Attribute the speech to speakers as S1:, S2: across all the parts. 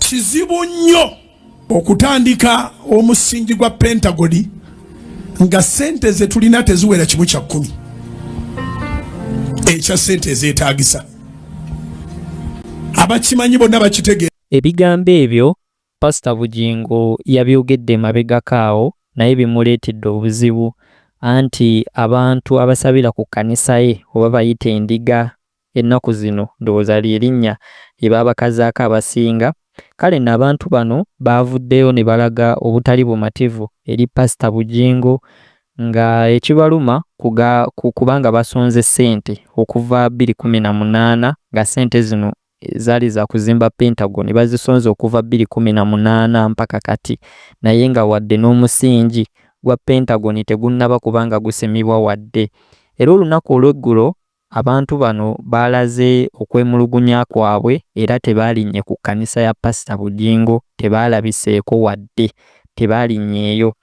S1: kizibu nnyo okutandika omusingi gwa Pentagon nga sente ze tulina teziwera kimu kya 10 ekya sente zeetaagisa. Abakimanyi bonna bakitegeera.
S2: Ebigambo ebyo Pastor Bugingo yabyogedde mabegakaawo naye bimuleetedde obuzibu anti abantu abasabira ku kkanisa ye oba bayita endiga ennaku zino ndowooza ly'erinnya lye babakazaako abasinga. Kale n'abantu bano baavuddeyo ne balaga obutali bumativu eri Pastor Bugingo nga ekibaluma kubanga basonze ssente okuva 2018 nga ssente zino zaali za kuzimba Pentagon bazisonze okuva 2018 mpaka kati, naye nga wadde n'omusingi gwa Pentagon tegunnaba kubanga gusemibwa wadde. Era olunaku olw'eggulo abantu bano baalaze okwemulugunya kwabwe era tebaalinnye ku kkanisa ya Pastor Bugingo, tebaalabiseeko wadde, tebaalinnyeeyo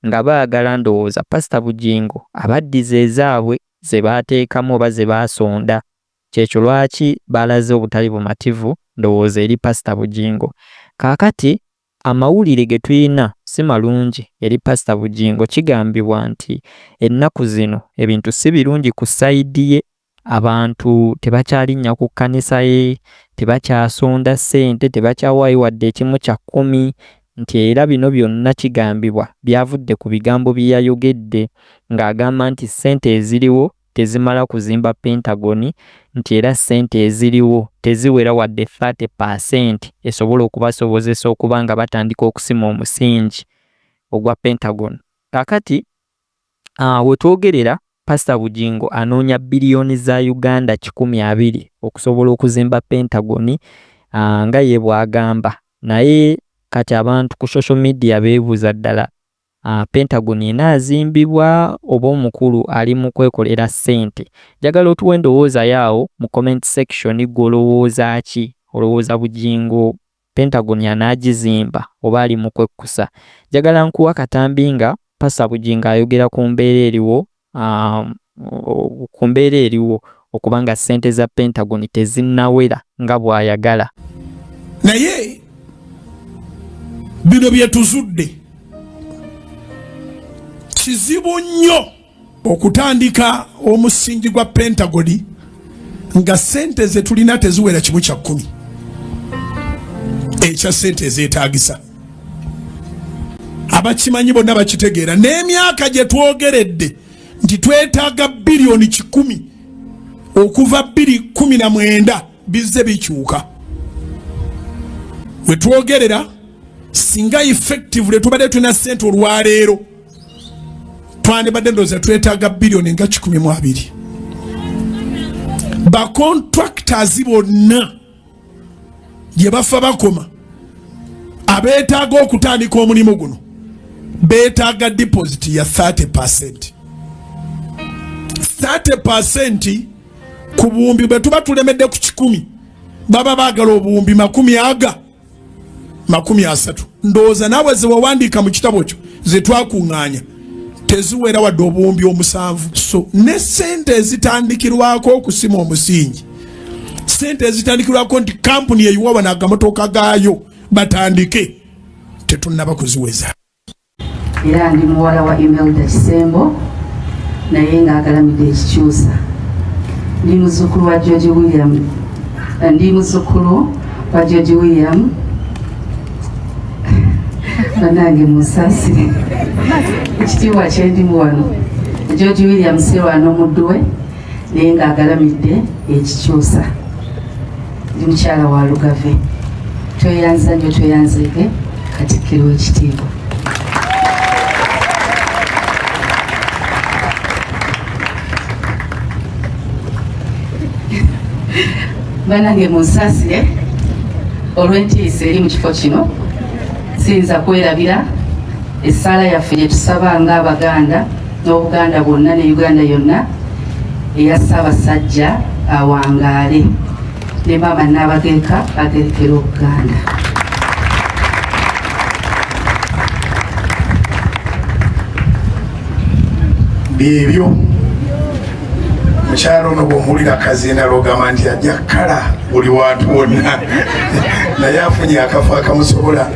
S2: nga baagala ndowooza Pastor Bugingo abaddiza ezaabwe ze baateekamu oba ze baasonda. Kyekyo lwaki baalaze obutali bumativu ndowooza eri Pastor Bugingo. Kaakati amawulire ge tulina si malungi eri Pastor Bugingo. Kigambibwa nti ennaku zino ebintu si birungi ku sayidi ye, abantu tebakyalinnya ku kkanisa ye, tebakyasonda ssente, tebakyawaayo wadde ekimu kya 10, nti era bino byonna kigambibwa byavudde ku bigambo bye yayogedde ng'agamba nti ssente eziriwo tezimala kuzimba Pentagon, nti era ssente eziriwo teziwera wadde 30% esobola okubasobozesa okuba nga batandika okusima omusingi ogwa Pentagon. Kakati we twogerera Pastor Bugingo anoonya biliyoni za Uganda 120 okusobola okuzimba Pentagon nga ye bw'agamba. Naye kati abantu ku social media beebuuza ddala Pentagon enaazimbibwa oba omukulu ali mu kwekolera ssente? Njagala otuwe endowooza yaawo mu comment section. Golowooza ki? Olowooza Bugingo Pentagon anaagizimba oba ali mu kwekkusa? Njagala nkuwa katambi nga Pastor Bugingo ayogera ku mbeera eriwo okubanga ssente za Pentagon tezinnawera nga bw'ayagala.
S1: Naye bino bye tuzudde kizibu nnyo okutandika omusingi gwa Pentagon nga sente ze tulina teziwera kimu kya 10 ekya sente zeetaagisa. Abakimanyi bonna bakitegeera. N'emyaka gye twogeredde nti twetaaga biliyoni 10 okuva 2019 bizze bikyuka. We twogerera singa effectively tubadde tulina ssente olwaleero twandibadde ndowooza twetaaga biliyoni nga 12. Ba contractors bonna gye bafa bakoma abeetaaga okutandika omulimu guno beetaaga deposit ya 30%. 30% ku buwumbi bwe tuba tulemedde ku 10 baba baagala obuwumbi 30. Ndowooza naawe ze wawandiika mu kitabo kyo ze twakuŋŋaanya teziwera wadde obuwumbi 7. So ne ssente ezitandikirwako okusima omusingi, ssente ezitandikirwako nti kampuni eyiwa bano agamotoka gaayo batandike, tetunnaba kuziweza.
S3: Era ndi muwala wa Imelda Kisembo naye ng'agalamidde ekikyusa. Ndi muzzukulu wa George William. Banange musasire ekitiibwa kyendimu wano. George William Serwa n'omuddu we naye ng'agalamidde ekikyusa. Ndi mukyala wa Lugave. Tweyanza nnyo, tweyanzege Katikkiro w'ekitiibwa. Banange munsasire olw'entiisa eri mu kifo kino. Siyinza kwerabira essaala yaffe gye tusaba ng'Abaganda n'Obuganda bwonna ne Uganda yonna eya Ssaabasajja awangaale ne Maama Nnabagereka agerekera Obuganda.
S1: Byebyo mukyalo ono bw'omuwulira kazinda lwogamba nti ajja kkala buli wantu wonna naye afunye akafo akamusobola